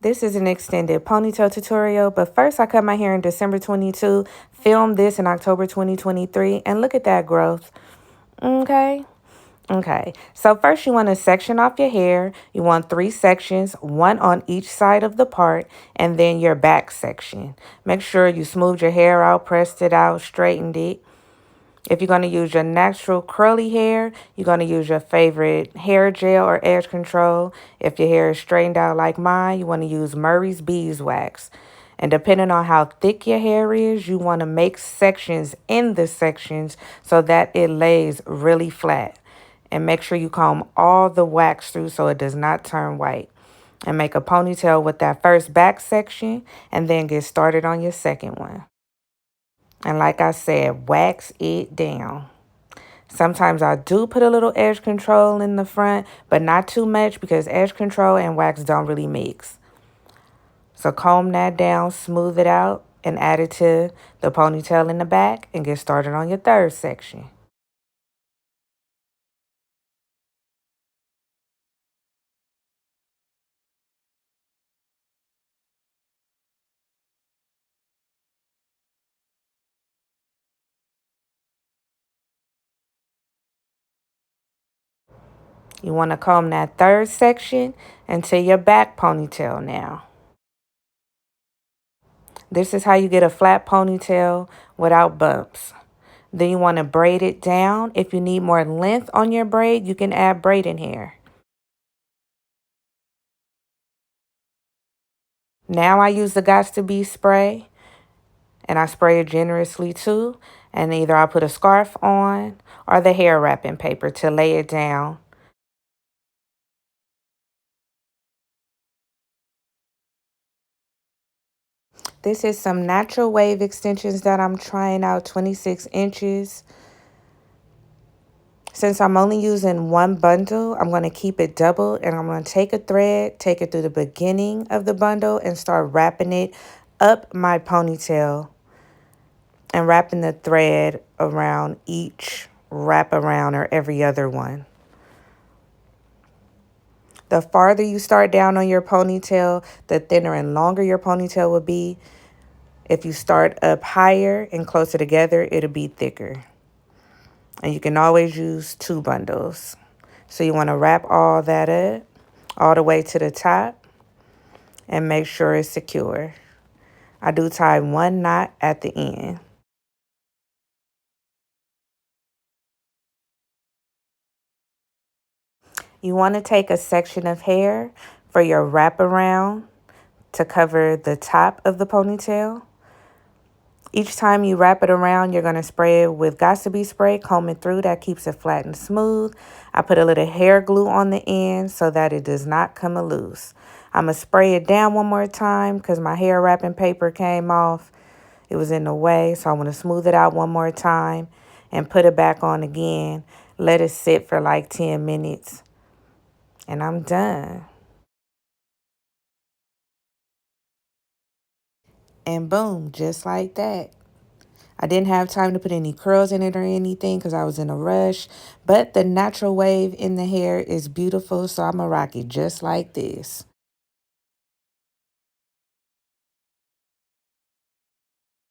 This is an extended ponytail tutorial, but first I cut my hair in December 22, filmed this in October 2023, and look at that growth. Okay? Okay, so first you want to section off your hair. You want 3 sections, one on each side of the part, and then your back section. Make sure you smoothed your hair out, pressed it out, straightened it. If you're going to use your natural curly hair, you're going to use your favorite hair gel or edge control. If your hair is straightened out like mine, you want to use Murray's Beeswax. And depending on how thick your hair is, you want to make sections in the sections so that it lays really flat. And make sure you comb all the wax through so it does not turn white. And make a ponytail with that first back section and then get started on your second one. And like I said, wax it down. Sometimes I do put a little edge control in the front, but not too much because edge control and wax don't really mix. So comb that down, smooth it out, and add it to the ponytail in the back and get started on your third section. You want to comb that third section into your back ponytail now. This is how you get a flat ponytail without bumps. Then you want to braid it down. If you need more length on your braid, you can add braiding hair. Now I use the Gots to Be spray, and I spray it generously too. And either I put a scarf on or the hair wrapping paper to lay it down. This is some natural wave extensions that I'm trying out, 26 inches. Since I'm only using one bundle, I'm going to keep it double, and I'm going to take a thread, take it through the beginning of the bundle, and start wrapping it up my ponytail and wrapping the thread around each wrap around or every other one. The farther you start down on your ponytail, the thinner and longer your ponytail will be. If you start up higher and closer together, it'll be thicker. And you can always use 2 bundles. So you want to wrap all that up all the way to the top and make sure it's secure. I do tie 1 knot at the end. You want to take a section of hair for your wraparound to cover the top of the ponytail. Each time you wrap it around, you're going to spray it with Gots to Be spray, comb it through. That keeps it flat and smooth. I put a little hair glue on the end so that it does not come loose. I'm going to spray it down one more time because my hair wrapping paper came off. It was in the way, so I want to smooth it out one more time and put it back on again. Let it sit for like 10 minutes. And I'm done. And boom, just like that. I didn't have time to put any curls in it or anything because I was in a rush. But the natural wave in the hair is beautiful, so I'm going to rock it just like this.